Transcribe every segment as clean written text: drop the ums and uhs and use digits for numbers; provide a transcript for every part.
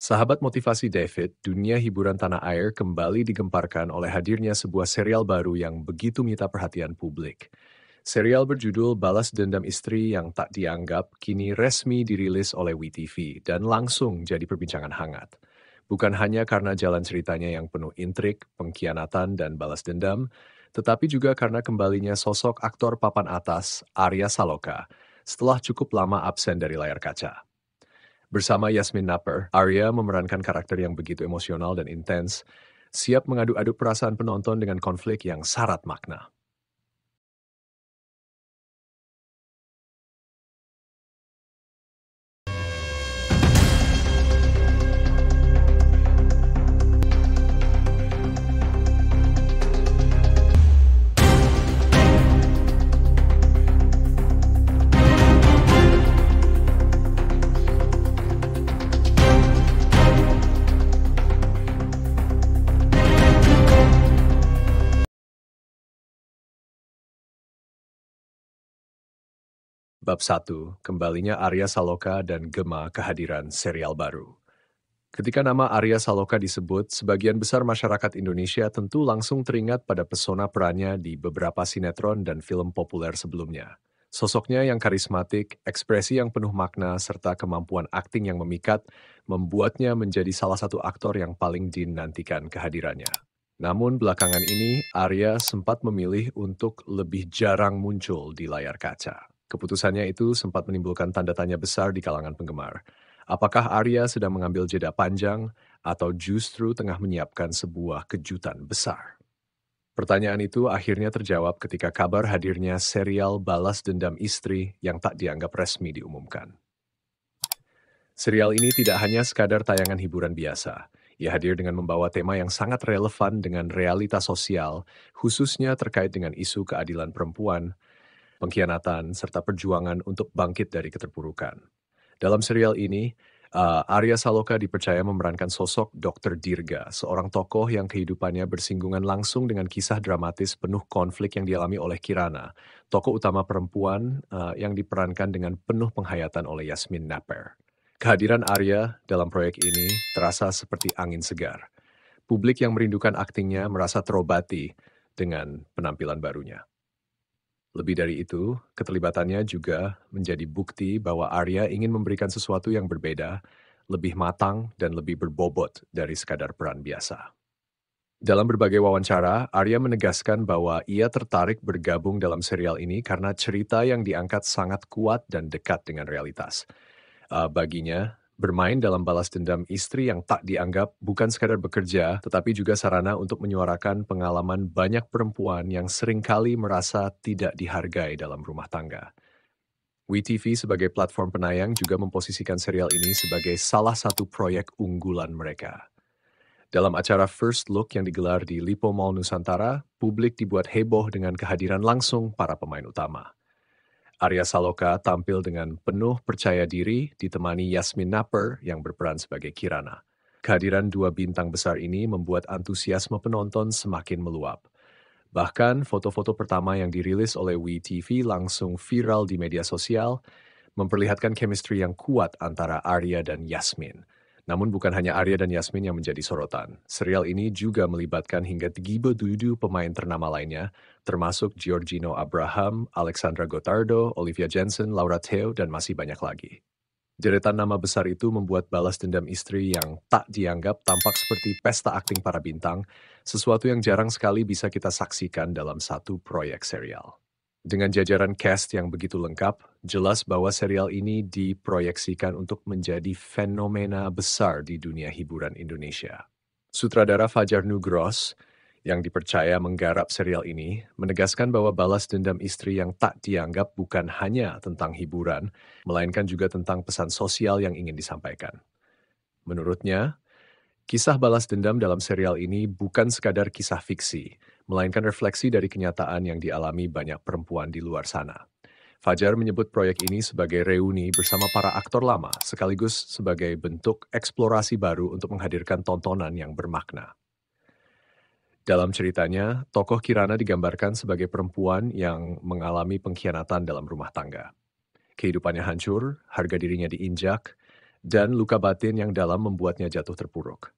Sahabat motivasi David, dunia hiburan tanah air kembali digemparkan oleh hadirnya sebuah serial baru yang begitu menyita perhatian publik. Serial berjudul Balas Dendam Istri yang Tak Dianggap kini resmi dirilis oleh WeTV dan langsung jadi perbincangan hangat. Bukan hanya karena jalan ceritanya yang penuh intrik, pengkhianatan, dan balas dendam, tetapi juga karena kembalinya sosok aktor papan atas, Arya Saloka, setelah cukup lama absen dari layar kaca. Bersama Yasmin Napper, Arya memerankan karakter yang begitu emosional dan intens, siap mengaduk-aduk perasaan penonton dengan konflik yang syarat makna. Bab 1, kembalinya Arya Saloka dan Gema kehadiran serial baru. Ketika nama Arya Saloka disebut, sebagian besar masyarakat Indonesia tentu langsung teringat pada pesona perannya di beberapa sinetron dan film populer sebelumnya. Sosoknya yang karismatik, ekspresi yang penuh makna, serta kemampuan akting yang memikat, membuatnya menjadi salah satu aktor yang paling dinantikan kehadirannya. Namun belakangan ini, Arya sempat memilih untuk lebih jarang muncul di layar kaca. Keputusannya itu sempat menimbulkan tanda tanya besar di kalangan penggemar. Apakah Arya sedang mengambil jeda panjang atau justru tengah menyiapkan sebuah kejutan besar? Pertanyaan itu akhirnya terjawab ketika kabar hadirnya serial Balas Dendam Istri yang tak dianggap resmi diumumkan. Serial ini tidak hanya sekadar tayangan hiburan biasa. Ia hadir dengan membawa tema yang sangat relevan dengan realitas sosial, khususnya terkait dengan isu keadilan perempuan, pengkhianatan, serta perjuangan untuk bangkit dari keterpurukan. Dalam serial ini, Arya Saloka dipercaya memerankan sosok Dr. Dirga, seorang tokoh yang kehidupannya bersinggungan langsung dengan kisah dramatis penuh konflik yang dialami oleh Kirana, tokoh utama perempuan yang diperankan dengan penuh penghayatan oleh Yasmin Napper. Kehadiran Arya dalam proyek ini terasa seperti angin segar. Publik yang merindukan aktingnya merasa terobati dengan penampilan barunya. Lebih dari itu, keterlibatannya juga menjadi bukti bahwa Arya ingin memberikan sesuatu yang berbeda, lebih matang, dan lebih berbobot dari sekadar peran biasa. Dalam berbagai wawancara, Arya menegaskan bahwa ia tertarik bergabung dalam serial ini karena cerita yang diangkat sangat kuat dan dekat dengan realitas. Baginya, bermain dalam Balas Dendam Istri yang tak dianggap bukan sekadar bekerja, tetapi juga sarana untuk menyuarakan pengalaman banyak perempuan yang seringkali merasa tidak dihargai dalam rumah tangga. WeTV sebagai platform penayang juga memposisikan serial ini sebagai salah satu proyek unggulan mereka. Dalam acara First Look yang digelar di Lipo Mall Nusantara, publik dibuat heboh dengan kehadiran langsung para pemain utama. Arya Saloka tampil dengan penuh percaya diri ditemani Yasmin Napper yang berperan sebagai Kirana. Kehadiran dua bintang besar ini membuat antusiasme penonton semakin meluap. Bahkan foto-foto pertama yang dirilis oleh WeTV langsung viral di media sosial, memperlihatkan chemistry yang kuat antara Arya dan Yasmin. Namun bukan hanya Arya dan Yasmin yang menjadi sorotan. Serial ini juga melibatkan hingga 37 pemain ternama lainnya, termasuk Giorgino Abraham, Alexandra Gottardo, Olivia Jensen, Laura Theo, dan masih banyak lagi. Deretan nama besar itu membuat Balas Dendam Istri yang tak dianggap tampak seperti pesta akting para bintang, sesuatu yang jarang sekali bisa kita saksikan dalam satu proyek serial. Dengan jajaran cast yang begitu lengkap, jelas bahwa serial ini diproyeksikan untuk menjadi fenomena besar di dunia hiburan Indonesia. Sutradara Fajar Nugros, yang dipercaya menggarap serial ini, menegaskan bahwa Balas Dendam Istri yang tak dianggap bukan hanya tentang hiburan, melainkan juga tentang pesan sosial yang ingin disampaikan. Menurutnya, kisah balas dendam dalam serial ini bukan sekadar kisah fiksi, melainkan refleksi dari kenyataan yang dialami banyak perempuan di luar sana. Fajar menyebut proyek ini sebagai reuni bersama para aktor lama, sekaligus sebagai bentuk eksplorasi baru untuk menghadirkan tontonan yang bermakna. Dalam ceritanya, tokoh Kirana digambarkan sebagai perempuan yang mengalami pengkhianatan dalam rumah tangga. Kehidupannya hancur, harga dirinya diinjak, dan luka batin yang dalam membuatnya jatuh terpuruk.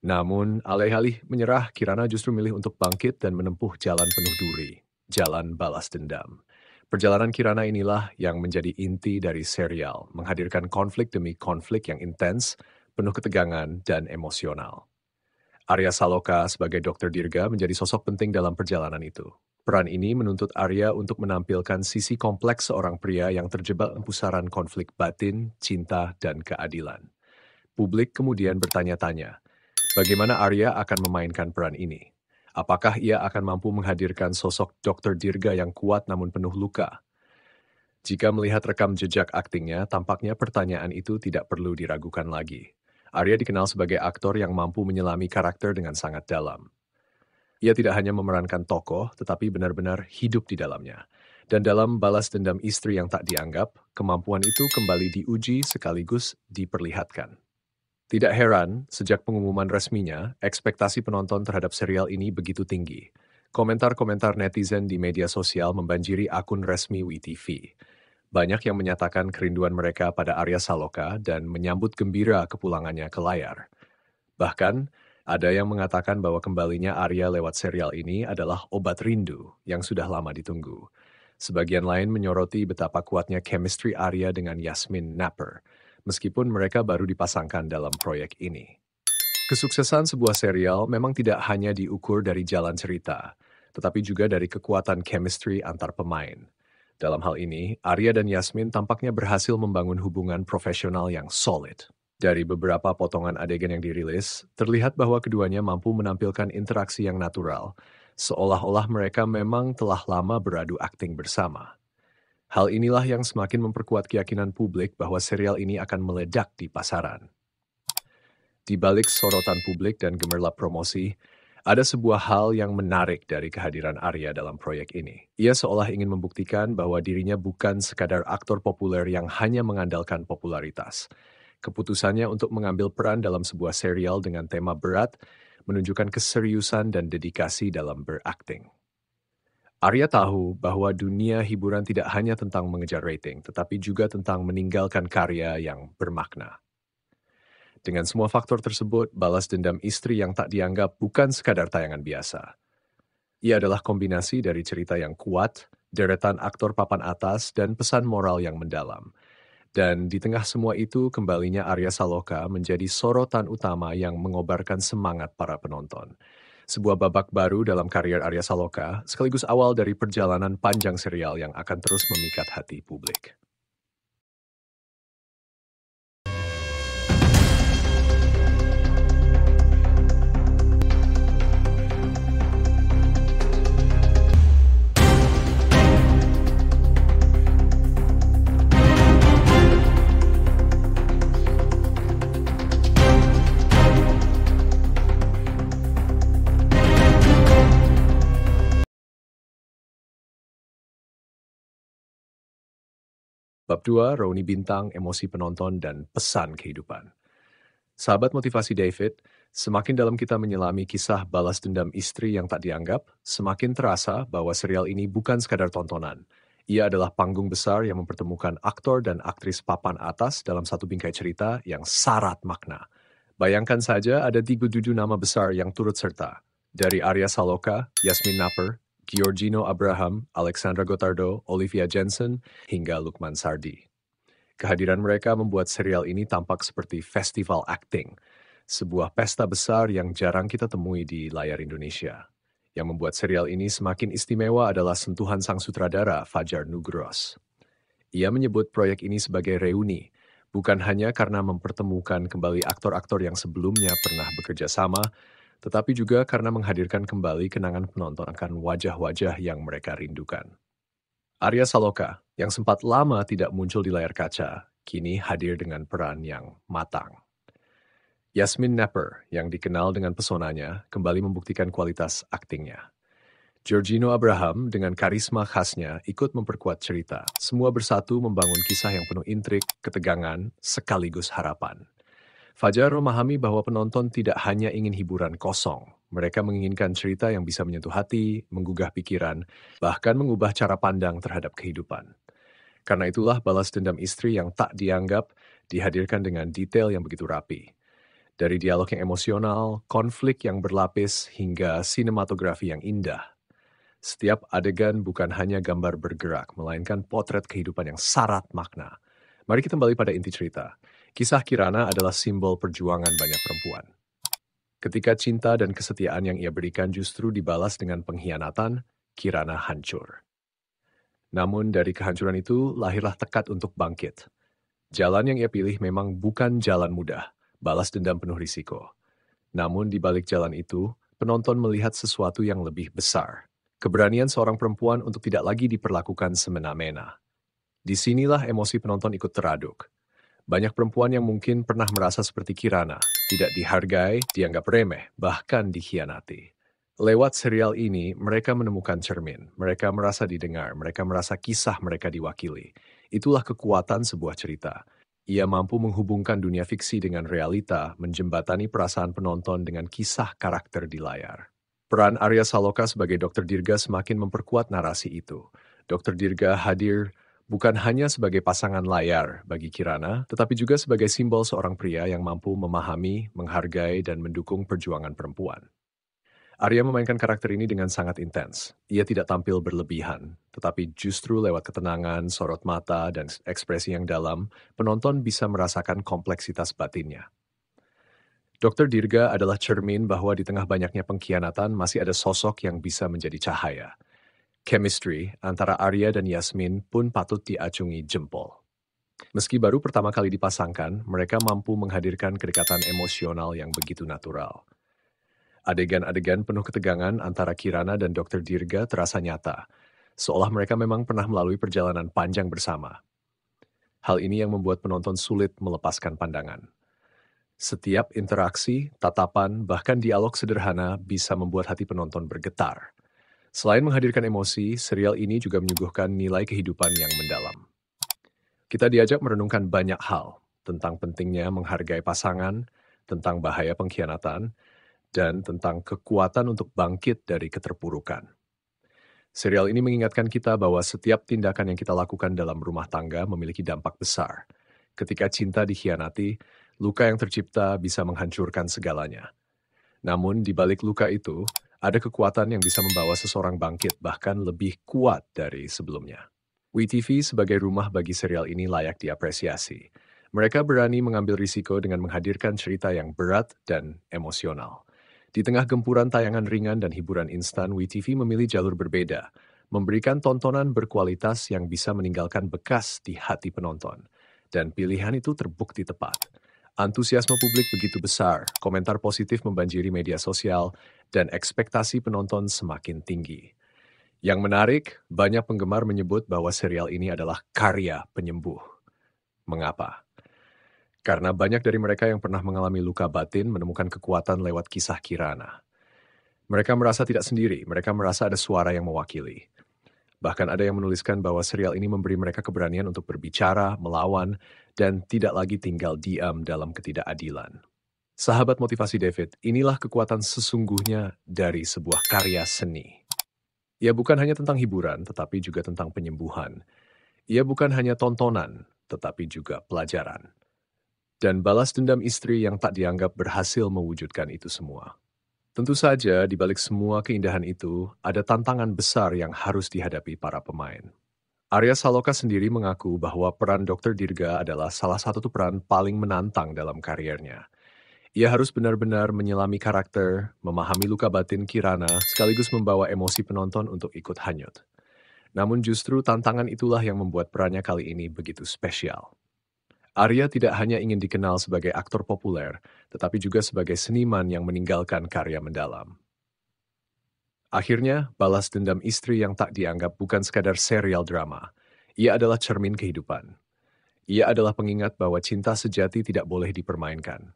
Namun, alih-alih menyerah, Kirana justru milih untuk bangkit dan menempuh jalan penuh duri, jalan balas dendam. Perjalanan Kirana inilah yang menjadi inti dari serial, menghadirkan konflik demi konflik yang intens, penuh ketegangan, dan emosional. Arya Saloka sebagai Dr. Dirga menjadi sosok penting dalam perjalanan itu. Peran ini menuntut Arya untuk menampilkan sisi kompleks seorang pria yang terjebak pusaran konflik batin, cinta, dan keadilan. Publik kemudian bertanya-tanya, bagaimana Arya akan memainkan peran ini? Apakah ia akan mampu menghadirkan sosok Dr. Dirga yang kuat namun penuh luka? Jika melihat rekam jejak aktingnya, tampaknya pertanyaan itu tidak perlu diragukan lagi. Arya dikenal sebagai aktor yang mampu menyelami karakter dengan sangat dalam. Ia tidak hanya memerankan tokoh, tetapi benar-benar hidup di dalamnya. Dan dalam Balas Dendam Istri yang Tak Dianggap, kemampuan itu kembali diuji sekaligus diperlihatkan. Tidak heran, sejak pengumuman resminya, ekspektasi penonton terhadap serial ini begitu tinggi. Komentar-komentar netizen di media sosial membanjiri akun resmi WeTV. Banyak yang menyatakan kerinduan mereka pada Arya Saloka dan menyambut gembira kepulangannya ke layar. Bahkan, ada yang mengatakan bahwa kembalinya Arya lewat serial ini adalah obat rindu yang sudah lama ditunggu. Sebagian lain menyoroti betapa kuatnya chemistry Arya dengan Yasmin Napper, meskipun mereka baru dipasangkan dalam proyek ini. Kesuksesan sebuah serial memang tidak hanya diukur dari jalan cerita, tetapi juga dari kekuatan chemistry antar pemain. Dalam hal ini, Arya dan Yasmin tampaknya berhasil membangun hubungan profesional yang solid. Dari beberapa potongan adegan yang dirilis, terlihat bahwa keduanya mampu menampilkan interaksi yang natural, seolah-olah mereka memang telah lama beradu akting bersama. Hal inilah yang semakin memperkuat keyakinan publik bahwa serial ini akan meledak di pasaran. Di balik sorotan publik dan gemerlap promosi, ada sebuah hal yang menarik dari kehadiran Arya dalam proyek ini. Ia seolah ingin membuktikan bahwa dirinya bukan sekadar aktor populer yang hanya mengandalkan popularitas. Keputusannya untuk mengambil peran dalam sebuah serial dengan tema berat menunjukkan keseriusan dan dedikasi dalam berakting. Arya tahu bahwa dunia hiburan tidak hanya tentang mengejar rating, tetapi juga tentang meninggalkan karya yang bermakna. Dengan semua faktor tersebut, Balas Dendam Istri yang Tak Dianggap bukan sekadar tayangan biasa. Ia adalah kombinasi dari cerita yang kuat, deretan aktor papan atas, dan pesan moral yang mendalam. Dan di tengah semua itu, kembalinya Arya Saloka menjadi sorotan utama yang mengobarkan semangat para penonton. Sebuah babak baru dalam karier Arya Saloka, sekaligus awal dari perjalanan panjang serial yang akan terus memikat hati publik. Bab 2, Rauni Bintang, Emosi Penonton, dan Pesan Kehidupan. Sahabat motivasi David, semakin dalam kita menyelami kisah balas dendam istri yang tak dianggap, semakin terasa bahwa serial ini bukan sekadar tontonan. Ia adalah panggung besar yang mempertemukan aktor dan aktris papan atas dalam satu bingkai cerita yang syarat makna. Bayangkan saja ada 37 nama besar yang turut serta. Dari Arya Saloka, Yasmin Napper, Giorgino Abraham, Alexandra Gottardo, Olivia Jensen, hingga Lukman Sardi. Kehadiran mereka membuat serial ini tampak seperti festival acting, sebuah pesta besar yang jarang kita temui di layar Indonesia. Yang membuat serial ini semakin istimewa adalah sentuhan sang sutradara Fajar Nugros. Ia menyebut proyek ini sebagai reuni, bukan hanya karena mempertemukan kembali aktor-aktor yang sebelumnya pernah bekerja sama, tetapi juga karena menghadirkan kembali kenangan penonton akan wajah-wajah yang mereka rindukan. Arya Saloka, yang sempat lama tidak muncul di layar kaca, kini hadir dengan peran yang matang. Yasmin Napper, yang dikenal dengan pesonanya, kembali membuktikan kualitas aktingnya. Giorgino Abraham dengan karisma khasnya ikut memperkuat cerita. Semua bersatu membangun kisah yang penuh intrik, ketegangan, sekaligus harapan. Fajar memahami bahwa penonton tidak hanya ingin hiburan kosong. Mereka menginginkan cerita yang bisa menyentuh hati, menggugah pikiran, bahkan mengubah cara pandang terhadap kehidupan. Karena itulah Balas Dendam Istri yang Tak Dianggap dihadirkan dengan detail yang begitu rapi. Dari dialog yang emosional, konflik yang berlapis, hingga sinematografi yang indah. Setiap adegan bukan hanya gambar bergerak, melainkan potret kehidupan yang syarat makna. Mari kita kembali pada inti cerita. Kisah Kirana adalah simbol perjuangan banyak perempuan. Ketika cinta dan kesetiaan yang ia berikan justru dibalas dengan pengkhianatan, Kirana hancur. Namun dari kehancuran itu lahirlah tekad untuk bangkit. Jalan yang ia pilih memang bukan jalan mudah, balas dendam penuh risiko. Namun di balik jalan itu, penonton melihat sesuatu yang lebih besar. Keberanian seorang perempuan untuk tidak lagi diperlakukan semena-mena. Disinilah emosi penonton ikut teraduk. Banyak perempuan yang mungkin pernah merasa seperti Kirana, tidak dihargai, dianggap remeh, bahkan dikhianati. Lewat serial ini, mereka menemukan cermin, mereka merasa didengar, mereka merasa kisah mereka diwakili. Itulah kekuatan sebuah cerita. Ia mampu menghubungkan dunia fiksi dengan realita, menjembatani perasaan penonton dengan kisah karakter di layar. Peran Arya Saloka sebagai Dr. Dirga semakin memperkuat narasi itu. Dr. Dirga hadir bukan hanya sebagai pasangan layar bagi Kirana, tetapi juga sebagai simbol seorang pria yang mampu memahami, menghargai, dan mendukung perjuangan perempuan. Arya memainkan karakter ini dengan sangat intens. Ia tidak tampil berlebihan, tetapi justru lewat ketenangan, sorot mata, dan ekspresi yang dalam, penonton bisa merasakan kompleksitas batinnya. Dr. Dirga adalah cermin bahwa di tengah banyaknya pengkhianatan masih ada sosok yang bisa menjadi cahaya. Chemistry antara Arya dan Yasmin pun patut diacungi jempol. Meski baru pertama kali dipasangkan, mereka mampu menghadirkan kedekatan emosional yang begitu natural. Adegan-adegan penuh ketegangan antara Kirana dan Dr. Dirga terasa nyata, seolah mereka memang pernah melalui perjalanan panjang bersama. Hal ini yang membuat penonton sulit melepaskan pandangan. Setiap interaksi, tatapan, bahkan dialog sederhana bisa membuat hati penonton bergetar. Selain menghadirkan emosi, serial ini juga menyuguhkan nilai kehidupan yang mendalam. Kita diajak merenungkan banyak hal, tentang pentingnya menghargai pasangan, tentang bahaya pengkhianatan, dan tentang kekuatan untuk bangkit dari keterpurukan. Serial ini mengingatkan kita bahwa setiap tindakan yang kita lakukan dalam rumah tangga memiliki dampak besar. Ketika cinta dikhianati, luka yang tercipta bisa menghancurkan segalanya. Namun di balik luka itu, ada kekuatan yang bisa membawa seseorang bangkit bahkan lebih kuat dari sebelumnya. WeTV sebagai rumah bagi serial ini layak diapresiasi. Mereka berani mengambil risiko dengan menghadirkan cerita yang berat dan emosional. Di tengah gempuran tayangan ringan dan hiburan instan, WeTV memilih jalur berbeda, memberikan tontonan berkualitas yang bisa meninggalkan bekas di hati penonton. Dan pilihan itu terbukti tepat. Antusiasme publik begitu besar, komentar positif membanjiri media sosial, dan ekspektasi penonton semakin tinggi. Yang menarik, banyak penggemar menyebut bahwa serial ini adalah karya penyembuh. Mengapa? Karena banyak dari mereka yang pernah mengalami luka batin menemukan kekuatan lewat kisah Kirana. Mereka merasa tidak sendiri, mereka merasa ada suara yang mewakili. Bahkan ada yang menuliskan bahwa serial ini memberi mereka keberanian untuk berbicara, melawan, dan tidak lagi tinggal diam dalam ketidakadilan. Sahabat motivasi David, inilah kekuatan sesungguhnya dari sebuah karya seni. Ia bukan hanya tentang hiburan, tetapi juga tentang penyembuhan. Ia bukan hanya tontonan, tetapi juga pelajaran. Dan balas dendam istri yang tak dianggap berhasil mewujudkan itu semua. Tentu saja, di balik semua keindahan itu, ada tantangan besar yang harus dihadapi para pemain. Arya Saloka sendiri mengaku bahwa peran Dr. Dirga adalah salah satu peran paling menantang dalam karirnya. Ia harus benar-benar menyelami karakter, memahami luka batin Kirana, sekaligus membawa emosi penonton untuk ikut hanyut. Namun justru tantangan itulah yang membuat perannya kali ini begitu spesial. Arya tidak hanya ingin dikenal sebagai aktor populer, tetapi juga sebagai seniman yang meninggalkan karya mendalam. Akhirnya, balas dendam istri yang tak dianggap bukan sekadar serial drama. Ia adalah cermin kehidupan. Ia adalah pengingat bahwa cinta sejati tidak boleh dipermainkan,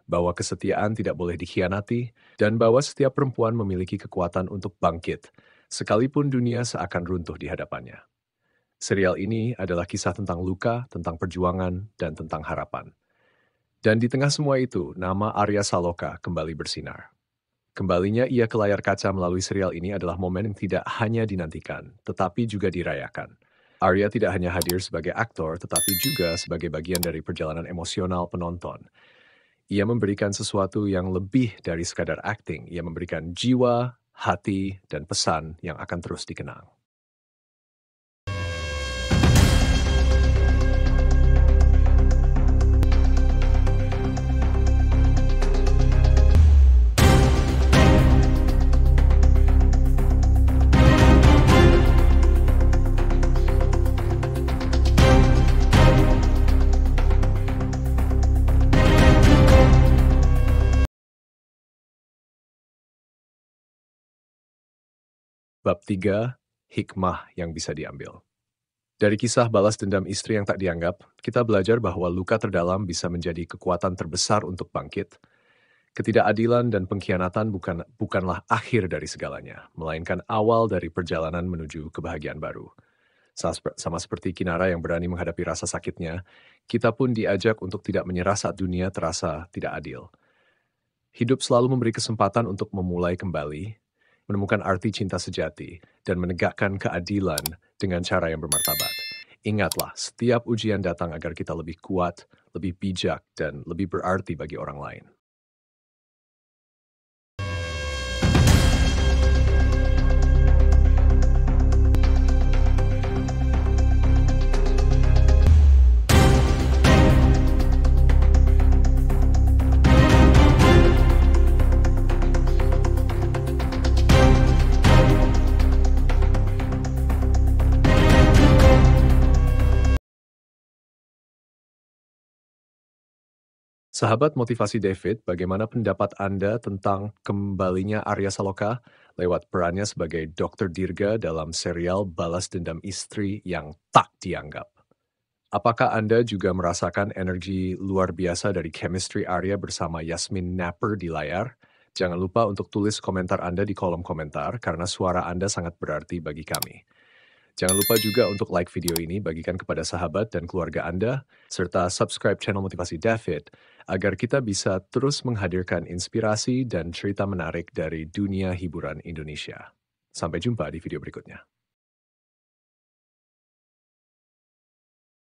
bahwa kesetiaan tidak boleh dikhianati, dan bahwa setiap perempuan memiliki kekuatan untuk bangkit, sekalipun dunia seakan runtuh di hadapannya. Serial ini adalah kisah tentang luka, tentang perjuangan, dan tentang harapan. Dan di tengah semua itu, nama Arya Saloka kembali bersinar. Kembalinya ia ke layar kaca melalui serial ini adalah momen yang tidak hanya dinantikan, tetapi juga dirayakan. Arya tidak hanya hadir sebagai aktor, tetapi juga sebagai bagian dari perjalanan emosional penonton. Ia memberikan sesuatu yang lebih dari sekadar akting. Ia memberikan jiwa, hati, dan pesan yang akan terus dikenang. Bab 3, Hikmah yang bisa diambil. Dari kisah balas dendam istri yang tak dianggap, kita belajar bahwa luka terdalam bisa menjadi kekuatan terbesar untuk bangkit. Ketidakadilan dan pengkhianatan bukanlah akhir dari segalanya, melainkan awal dari perjalanan menuju kebahagiaan baru. Sama seperti Kinara yang berani menghadapi rasa sakitnya, kita pun diajak untuk tidak menyerah saat dunia terasa tidak adil. Hidup selalu memberi kesempatan untuk memulai kembali, menemukan arti cinta sejati, dan menegakkan keadilan dengan cara yang bermartabat. Ingatlah, setiap ujian datang agar kita lebih kuat, lebih bijak, dan lebih berarti bagi orang lain. Sahabat motivasi David, bagaimana pendapat Anda tentang kembalinya Arya Saloka lewat perannya sebagai Dr. Dirga dalam serial Balas Dendam Istri yang Tak Dianggap? Apakah Anda juga merasakan energi luar biasa dari chemistry Arya bersama Yasmin Napper di layar? Jangan lupa untuk tulis komentar Anda di kolom komentar karena suara Anda sangat berarti bagi kami. Jangan lupa juga untuk like video ini, bagikan kepada sahabat dan keluarga Anda, serta subscribe channel Motivasi David agar kita bisa terus menghadirkan inspirasi dan cerita menarik dari dunia hiburan Indonesia. Sampai jumpa di video berikutnya.